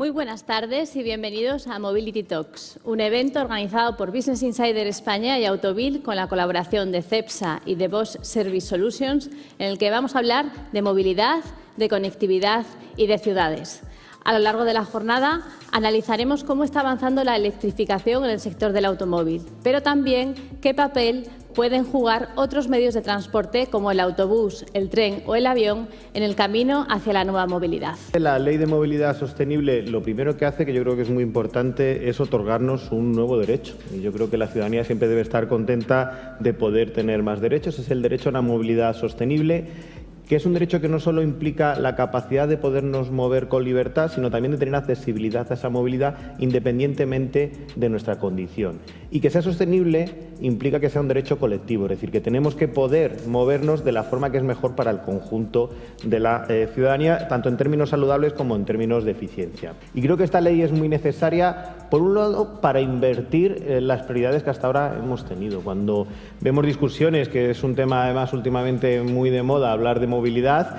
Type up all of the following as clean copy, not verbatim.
Muy buenas tardes y bienvenidos a Mobility Talks, un evento organizado por Business Insider España y Autovil con la colaboración de CEPSA y de Bosch Service Solutions, en el que vamos a hablar de movilidad, de conectividad y de ciudades. A lo largo de la jornada analizaremos cómo está avanzando la electrificación en el sector del automóvil, pero también qué papel pueden jugar otros medios de transporte como el autobús, el tren o el avión en el camino hacia la nueva movilidad. La Ley de Movilidad Sostenible lo primero que hace, que yo creo que es muy importante, es otorgarnos un nuevo derecho. Y yo creo que la ciudadanía siempre debe estar contenta de poder tener más derechos. Es el derecho a una movilidad sostenible, que es un derecho que no solo implica la capacidad de podernos mover con libertad, sino también de tener accesibilidad a esa movilidad independientemente de nuestra condición. Y que sea sostenible implica que sea un derecho colectivo, es decir, que tenemos que poder movernos de la forma que es mejor para el conjunto de la ciudadanía, tanto en términos saludables como en términos de eficiencia. Y creo que esta ley es muy necesaria, por un lado, para invertir las prioridades que hasta ahora hemos tenido. Cuando vemos discusiones, que es un tema además últimamente muy de moda, hablar de movilidad,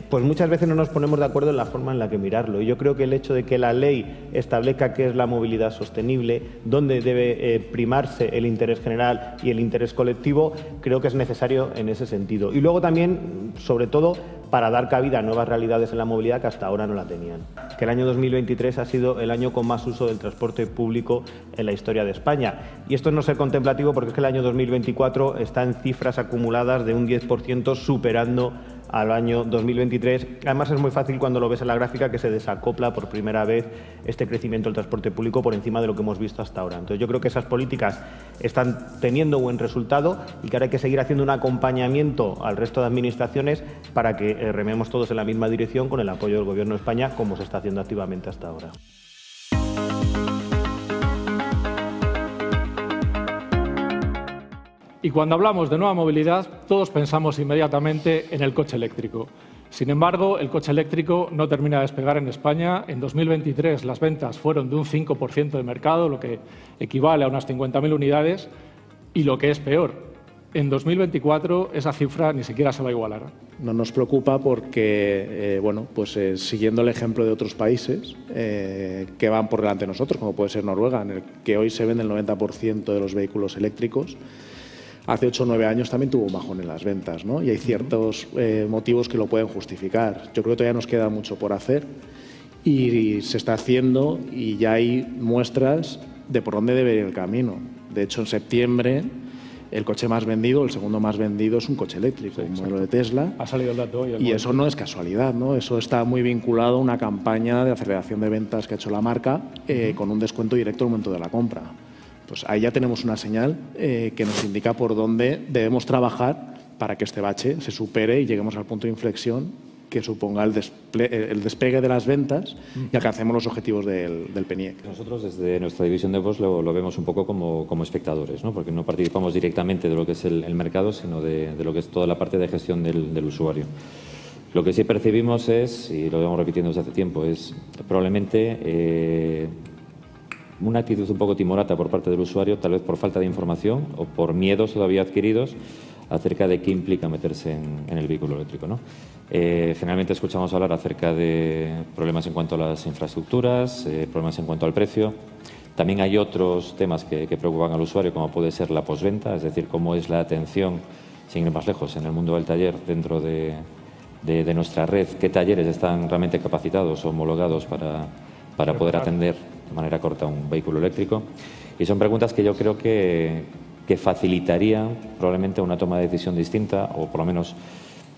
pues muchas veces no nos ponemos de acuerdo en la forma en la que mirarlo. Y yo creo que el hecho de que la ley establezca qué es la movilidad sostenible, dónde debe primarse el interés general y el interés colectivo, creo que es necesario en ese sentido. Y luego también, sobre todo, para dar cabida a nuevas realidades en la movilidad que hasta ahora no la tenían. Que el año 2023 ha sido el año con más uso del transporte público en la historia de España. Y esto es no ser contemplativo, porque es que el año 2024 está en cifras acumuladas de un 10%, superando al año 2023. Además, es muy fácil cuando lo ves en la gráfica que se desacopla por primera vez este crecimiento del transporte público por encima de lo que hemos visto hasta ahora. Entonces, yo creo que esas políticas están teniendo buen resultado y que ahora hay que seguir haciendo un acompañamiento al resto de administraciones para que rememos todos en la misma dirección con el apoyo del Gobierno de España, como se está haciendo activamente hasta ahora. Y cuando hablamos de nueva movilidad, todos pensamos inmediatamente en el coche eléctrico. Sin embargo, el coche eléctrico no termina de despegar en España. En 2023 las ventas fueron de un 5% de mercado, lo que equivale a unas 50.000 unidades. Y lo que es peor, en 2024 esa cifra ni siquiera se va a igualar. No nos preocupa porque, siguiendo el ejemplo de otros países que van por delante de nosotros, como puede ser Noruega, en el que hoy se vende el 90% de los vehículos eléctricos, hace 8 o 9 años también tuvo un bajón en las ventas, ¿no? Y hay ciertos motivos que lo pueden justificar. Yo creo que todavía nos queda mucho por hacer y se está haciendo y ya hay muestras de por dónde debe ir el camino. De hecho, en septiembre el coche más vendido, el segundo más vendido, es un coche eléctrico, un modelo de Tesla. Ha salido el dato hoy. Y eso no es casualidad, ¿no? Eso está muy vinculado a una campaña de aceleración de ventas que ha hecho la marca con un descuento directo al momento de la compra. Pues ahí ya tenemos una señal que nos indica por dónde debemos trabajar para que este bache se supere y lleguemos al punto de inflexión que suponga el despegue de las ventas y alcancemos los objetivos del PNIEC. Nosotros desde nuestra división de Bosch lo vemos un poco como espectadores, ¿no? Porque no participamos directamente de lo que es el mercado, sino de lo que es toda la parte de gestión del usuario. Lo que sí percibimos es, y lo vamos repitiendo desde hace tiempo, es probablemente una actitud un poco timorata por parte del usuario, tal vez por falta de información o por miedos todavía adquiridos acerca de qué implica meterse en el vehículo eléctrico, ¿no? Generalmente escuchamos hablar acerca de problemas en cuanto a las infraestructuras, problemas en cuanto al precio. También hay otros temas que preocupan al usuario, como puede ser la postventa, es decir, cómo es la atención, sin ir más lejos, en el mundo del taller dentro de nuestra red, qué talleres están realmente capacitados o homologados para poder atender de manera corta un vehículo eléctrico. Y son preguntas que yo creo que facilitarían probablemente una toma de decisión distinta o por lo menos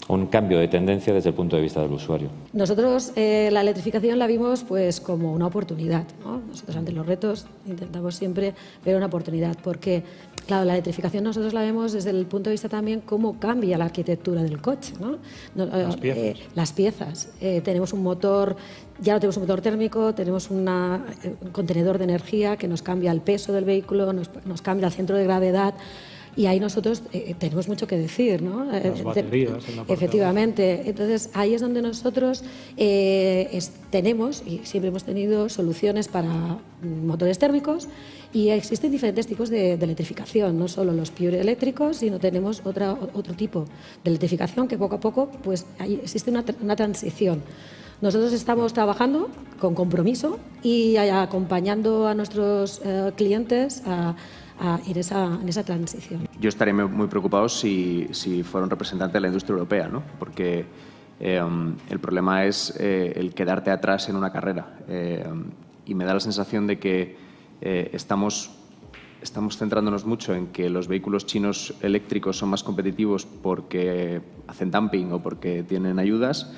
un cambio de tendencia desde el punto de vista del usuario. Nosotros la electrificación la vimos pues como una oportunidad, ¿no? Nosotros ante los retos intentamos siempre ver una oportunidad porque, claro, la electrificación nosotros la vemos desde el punto de vista también cómo cambia la arquitectura del coche, ¿no? Las piezas. Tenemos un motor, ya no tenemos un motor térmico, tenemos un contenedor de energía que nos cambia el peso del vehículo, nos cambia el centro de gravedad. Y ahí nosotros tenemos mucho que decir, ¿no? Las baterías en la parte efectivamente. Entonces, ahí es donde nosotros tenemos, y siempre hemos tenido, soluciones para motores térmicos, y existen diferentes tipos de electrificación, no solo los pure eléctricos, sino tenemos otro tipo de electrificación que poco a poco pues, ahí existe una transición. Nosotros estamos trabajando con compromiso y acompañando a nuestros clientes a ir en esa transición. Yo estaría muy preocupado si fuera un representante de la industria europea, ¿no? Porque el problema es el quedarte atrás en una carrera. Y me da la sensación de que estamos centrándonos mucho en que los vehículos chinos eléctricos son más competitivos porque hacen dumping o porque tienen ayudas,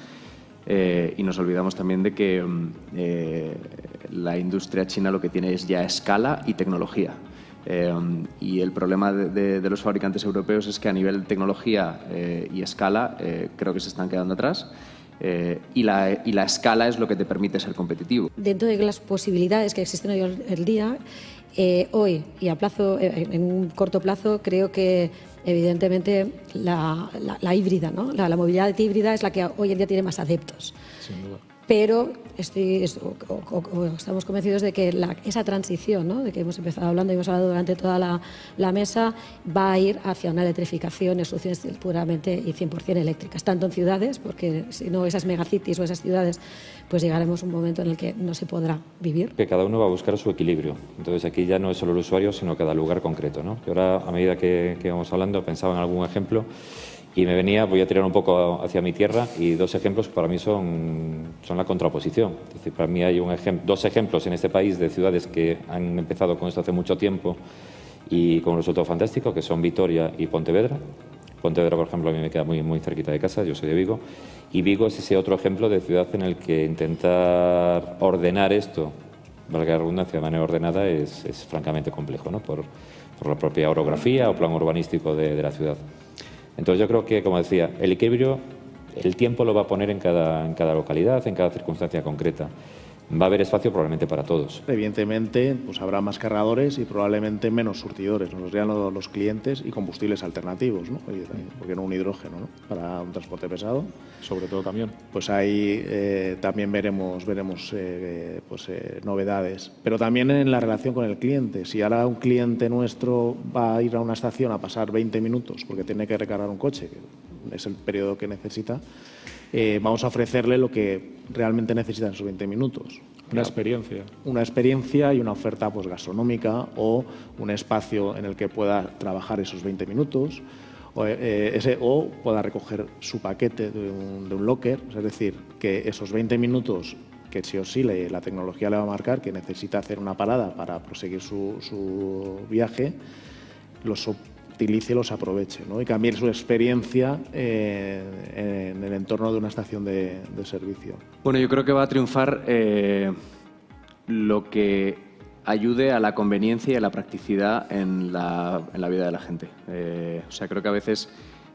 y nos olvidamos también de que la industria china lo que tiene es ya escala y tecnología. Y el problema de los fabricantes europeos es que a nivel de tecnología y escala creo que se están quedando atrás. Y la escala es lo que te permite ser competitivo. Dentro de las posibilidades que existen hoy el día, hoy y en un corto plazo, creo que evidentemente la híbrida, ¿no? La movilidad híbrida es la que hoy en día tiene más adeptos. Sin duda. Pero estamos convencidos de que esa transición, ¿no? De que hemos empezado hablando y hemos hablado durante toda la mesa, va a ir hacia una electrificación en soluciones puramente y 100% eléctricas, tanto en ciudades, porque si no esas megacities o esas ciudades, pues llegaremos a un momento en el que no se podrá vivir. Que cada uno va a buscar su equilibrio. Entonces aquí ya no es solo el usuario, sino cada lugar concreto, ¿no? Y ahora, a medida que íbamos hablando, pensaba en algún ejemplo. Y voy a tirar un poco hacia mi tierra, y dos ejemplos que para mí son la contraposición. Es decir, para mí hay dos ejemplos en este país de ciudades que han empezado con esto hace mucho tiempo y con un resultado fantástico, que son Vitoria y Pontevedra. Pontevedra, por ejemplo, a mí me queda muy, muy cerquita de casa, yo soy de Vigo, y Vigo es ese otro ejemplo de ciudad en el que intentar ordenar esto, valga la redundancia, de manera ordenada, es francamente complejo, ¿no? Por la propia orografía o plan urbanístico de la ciudad. Entonces yo creo que, como decía, el equilibrio, el tiempo lo va a poner en cada localidad, en cada circunstancia concreta. Va a haber espacio probablemente para todos. Evidentemente, pues habrá más cargadores y probablemente menos surtidores, nos dirán los clientes, y combustibles alternativos, ¿no? Porque no un hidrógeno, ¿no? Para un transporte pesado. Sobre todo camión. Pues ahí también veremos novedades. Pero también en la relación con el cliente. Si ahora un cliente nuestro va a ir a una estación a pasar 20 minutos porque tiene que recargar un coche, que es el periodo que necesita, vamos a ofrecerle lo que realmente necesita en esos 20 minutos. Una experiencia. Una experiencia y una oferta pues, gastronómica, o un espacio en el que pueda trabajar esos 20 minutos o pueda recoger su paquete de un locker. Es decir, que esos 20 minutos que sí o sí la tecnología le va a marcar que necesita hacer una parada para proseguir su viaje, los utilice y los aproveche, ¿no? Y cambie su experiencia en el entorno de una estación de servicio. Bueno, yo creo que va a triunfar lo que ayude a la conveniencia y a la practicidad en la vida de la gente. O sea, creo que a veces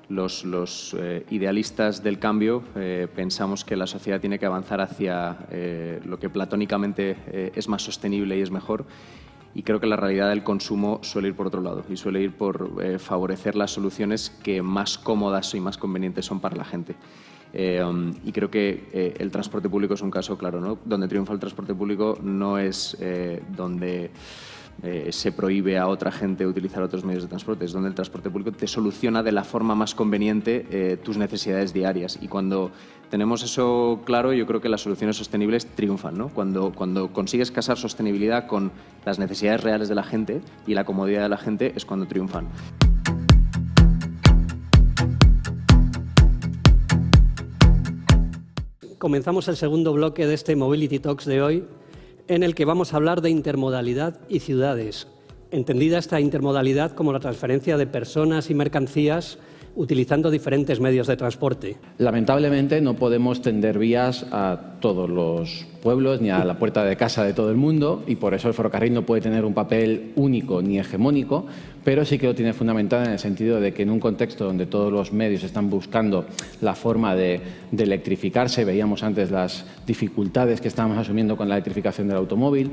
los idealistas del cambio pensamos que la sociedad tiene que avanzar hacia lo que platónicamente es más sostenible y es mejor. Y creo que la realidad del consumo suele ir por otro lado y suele ir por favorecer las soluciones que más cómodas y más convenientes son para la gente. Y creo que el transporte público es un caso claro, ¿no? Donde triunfa el transporte público no es donde se prohíbe a otra gente utilizar otros medios de transporte, es donde el transporte público te soluciona de la forma más conveniente tus necesidades diarias. Y cuando tenemos eso claro, yo creo que las soluciones sostenibles triunfan, ¿no? Cuando consigues casar sostenibilidad con las necesidades reales de la gente y la comodidad de la gente, es cuando triunfan. Comenzamos el segundo bloque de este Mobility Talks de hoy, en el que vamos a hablar de intermodalidad y ciudades. Entendida esta intermodalidad como la transferencia de personas y mercancías utilizando diferentes medios de transporte. Lamentablemente no podemos tender vías a todos los pueblos ni a la puerta de casa de todo el mundo, y por eso el ferrocarril no puede tener un papel único ni hegemónico, pero sí que lo tiene fundamental en el sentido de que en un contexto donde todos los medios están buscando la forma de electrificarse, veíamos antes las dificultades que estábamos asumiendo con la electrificación del automóvil,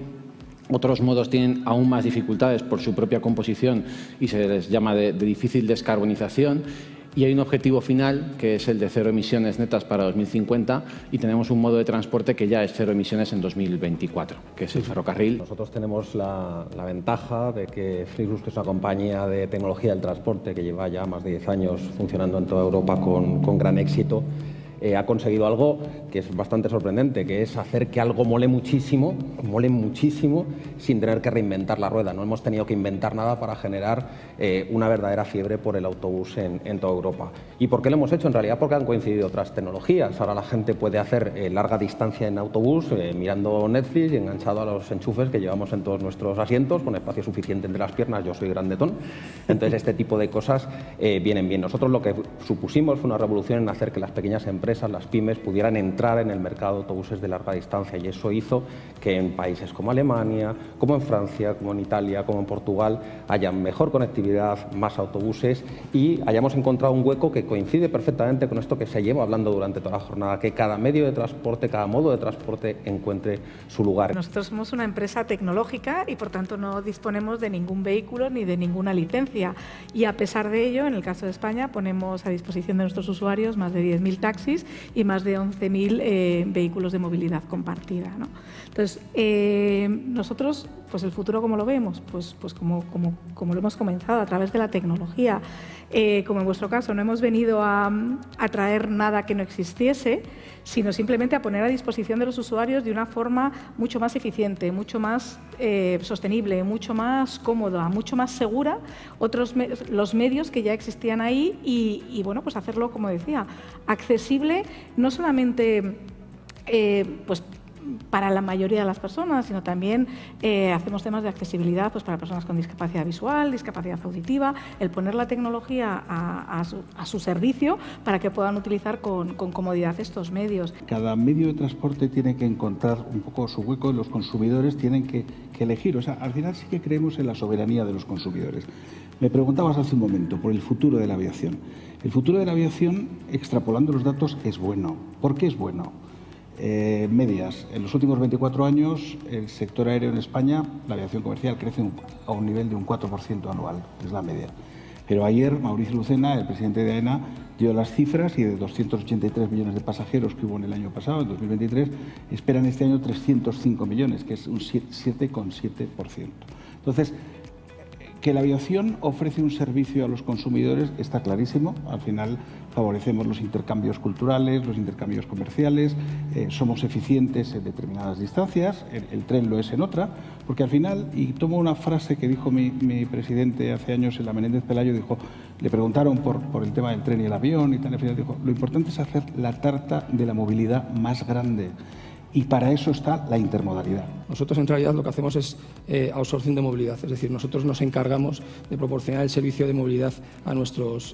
Otros modos tienen aún más dificultades por su propia composición y se les llama de difícil descarbonización. Y hay un objetivo final, que es el de 0 emisiones netas para 2050, y tenemos un modo de transporte que ya es 0 emisiones en 2024, que es el ferrocarril. Nosotros tenemos la ventaja de que Flixbus, que es una compañía de tecnología del transporte que lleva ya más de 10 años funcionando en toda Europa con gran éxito, ha conseguido algo que es bastante sorprendente, que es hacer que algo mole muchísimo sin tener que reinventar la rueda. No hemos tenido que inventar nada para generar una verdadera fiebre por el autobús en toda Europa. ¿Y por qué lo hemos hecho? En realidad porque han coincidido otras tecnologías. Ahora la gente puede hacer larga distancia en autobús mirando Netflix y enganchado a los enchufes que llevamos en todos nuestros asientos, con espacio suficiente entre las piernas. Yo soy grandetón. Entonces este tipo de cosas vienen bien. Nosotros lo que supusimos fue una revolución en hacer que las pequeñas empresas, las pymes, pudieran entrar en el mercado de autobuses de larga distancia, y eso hizo que en países como Alemania, como en Francia, como en Italia, como en Portugal, haya mejor conectividad, más autobuses, y hayamos encontrado un hueco que coincide perfectamente con esto que se lleva hablando durante toda la jornada, que cada medio de transporte, cada modo de transporte encuentre su lugar. Nosotros somos una empresa tecnológica y por tanto no disponemos de ningún vehículo ni de ninguna licencia, y a pesar de ello, en el caso de España, ponemos a disposición de nuestros usuarios más de 10.000 taxis y más de 11.000 vehículos de movilidad compartida, ¿no? Entonces, nosotros, pues el futuro, ¿cómo lo vemos? Pues como lo hemos comenzado, a través de la tecnología. Como en vuestro caso, no hemos venido a traer nada que no existiese, sino simplemente a poner a disposición de los usuarios de una forma mucho más eficiente, mucho más sostenible, mucho más cómoda, mucho más segura, los medios que ya existían ahí y bueno, pues hacerlo, como decía, accesible no solamente pues para la mayoría de las personas, sino también hacemos temas de accesibilidad pues para personas con discapacidad visual, discapacidad auditiva, el poner la tecnología a su servicio para que puedan utilizar con comodidad estos medios. Cada medio de transporte tiene que encontrar un poco su hueco y los consumidores tienen que elegir. O sea, al final sí que creemos en la soberanía de los consumidores. Me preguntabas hace un momento por el futuro de la aviación. El futuro de la aviación, extrapolando los datos, es bueno. ¿Por qué es bueno? Medias. En los últimos 24 años, el sector aéreo en España, la aviación comercial, crece a un nivel de un 4% anual, es la media. Pero ayer Mauricio Lucena, el presidente de AENA, dio las cifras y de 283 millones de pasajeros que hubo en el año pasado, en 2023, esperan este año 305 millones, que es un 7,7%. Entonces, que la aviación ofrece un servicio a los consumidores está clarísimo. Al final favorecemos los intercambios culturales, los intercambios comerciales, somos eficientes en determinadas distancias, el tren lo es en otra, porque al final, y tomo una frase que dijo mi presidente hace años en la Menéndez Pelayo, dijo, le preguntaron por el tema del tren y el avión y tal, al final dijo, lo importante es hacer la tarta de la movilidad más grande. Y para eso está la intermodalidad. Nosotros en realidad lo que hacemos es outsourcing de movilidad, es decir, nosotros nos encargamos de proporcionar el servicio de movilidad a nuestros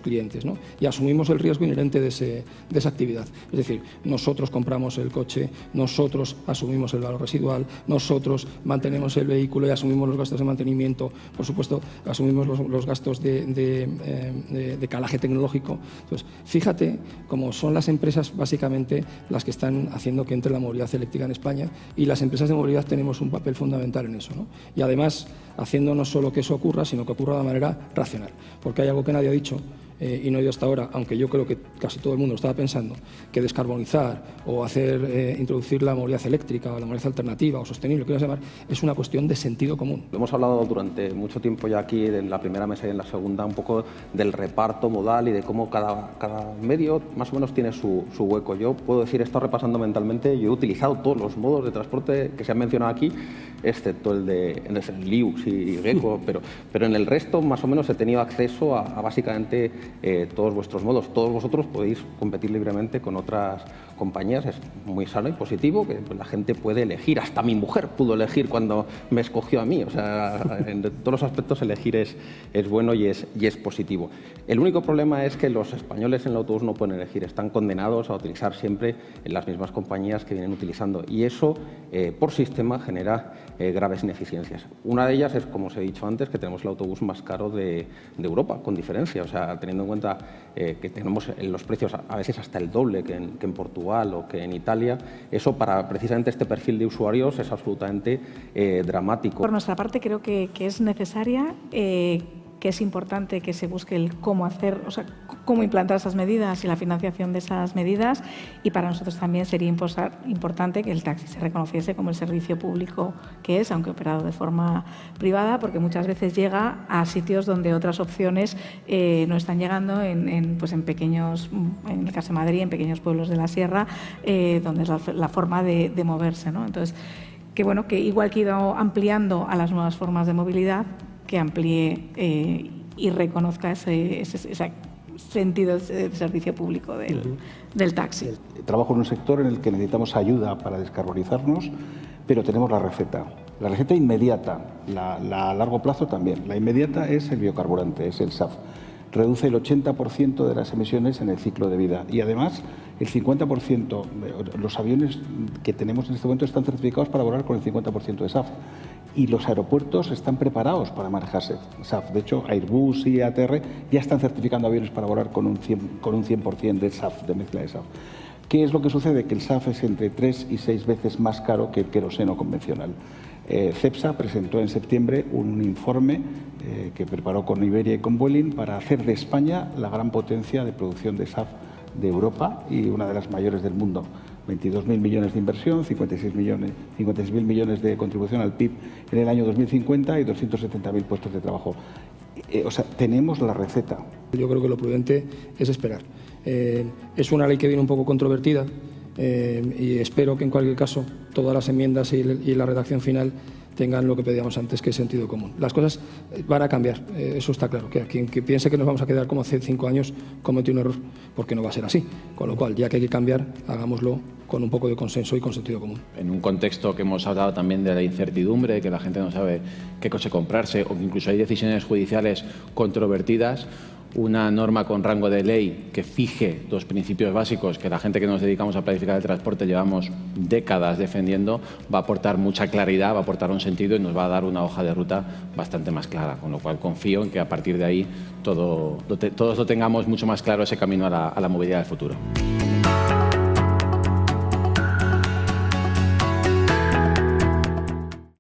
clientes, ¿no? Y asumimos el riesgo inherente de esa actividad. Es decir, nosotros compramos el coche, nosotros asumimos el valor residual, nosotros mantenemos el vehículo y asumimos los gastos de mantenimiento, por supuesto, asumimos los gastos de calaje tecnológico. Entonces, fíjate cómo son las empresas básicamente las que están haciendo que entre la movilidad eléctrica en España, y las empresas de movilidad tenemos un papel fundamental en eso, ¿no? Y además haciendo no solo que eso ocurra, sino que ocurra de manera racional, porque hay algo que nadie ha dicho y no he oído hasta ahora, aunque yo creo que casi todo el mundo estaba pensando, que descarbonizar o introducir la movilidad eléctrica o la movilidad alternativa o sostenible, lo que quieras llamar, es una cuestión de sentido común. Hemos hablado durante mucho tiempo ya aquí, en la primera mesa y en la segunda, un poco del reparto modal y de cómo cada medio más o menos tiene su hueco. Yo puedo decir, he estado repasando mentalmente, yo he utilizado todos los modos de transporte que se han mencionado aquí, excepto el de Liux y Gecko, pero en el resto más o menos he tenido acceso a básicamente todos vuestros modos. Todos vosotros podéis competir libremente con otras compañías. Es muy sano y positivo que la gente puede elegir. Hasta mi mujer pudo elegir cuando me escogió a mí. O sea, en todos los aspectos elegir es bueno y es positivo. El único problema es que los españoles en el autobús no pueden elegir. Están condenados a utilizar siempre las mismas compañías que vienen utilizando, y eso por sistema genera graves ineficiencias. Una de ellas es, como os he dicho antes, que tenemos el autobús más caro de Europa, con diferencia. O sea, teniendo teniendo en cuenta que tenemos los precios a veces hasta el doble que en Portugal o que en Italia, eso para precisamente este perfil de usuarios es absolutamente dramático. Por nuestra parte creo que es necesaria, que es importante que se busque el cómo hacer, o sea, cómo implantar esas medidas y la financiación de esas medidas, y para nosotros también sería importante que el taxi se reconociese como el servicio público que es, aunque operado de forma privada, porque muchas veces llega a sitios donde otras opciones no están llegando, pues en pequeños, en el caso de Madrid, en pequeños pueblos de la sierra, donde es la forma de moverse, ¿no? Entonces, que bueno, que igual que ha ido ampliando a las nuevas formas de movilidad, que amplíe y reconozca ese sentido de servicio público del taxi. Trabajo en un sector en el que necesitamos ayuda para descarbonizarnos, pero tenemos la receta. La receta inmediata, la a largo plazo también. La inmediata es el biocarburante, es el SAF. Reduce el 80% de las emisiones en el ciclo de vida y además el 50%, los aviones que tenemos en este momento están certificados para volar con el 50% de SAF. Y los aeropuertos están preparados para manejarse SAF. De hecho, Airbus y ATR ya están certificando aviones para volar con un 100% de SAF, de mezcla de SAF. ¿Qué es lo que sucede? Que el SAF es entre 3 y 6 veces más caro que el queroseno convencional. Cepsa presentó en septiembre un informe que preparó con Iberia y con Vueling para hacer de España la gran potencia de producción de SAF de Europa y una de las mayores del mundo. 22.000 millones de inversión, 56.000 millones de contribución al PIB en el año 2050 y 270.000 puestos de trabajo. O sea, tenemos la receta. Yo creo que lo prudente es esperar. Es una ley que viene un poco controvertida y espero que en cualquier caso todas las enmiendas y la redacción final tengan lo que pedíamos antes, que es sentido común. Las cosas van a cambiar, eso está claro. Que quien piense que nos vamos a quedar como hace 5 años comete un error, porque no va a ser así. Con lo cual, ya que hay que cambiar, hagámoslo con un poco de consenso y con sentido común. En un contexto que hemos hablado también de la incertidumbre, que la gente no sabe qué coche comprarse, o que incluso hay decisiones judiciales controvertidas, una norma con rango de ley que fije los principios básicos que la gente que nos dedicamos a planificar el transporte llevamos décadas defendiendo, va a aportar mucha claridad, va a aportar un sentido y nos va a dar una hoja de ruta bastante más clara, con lo cual confío en que a partir de ahí todos lo tengamos mucho más claro ese camino a la movilidad del futuro.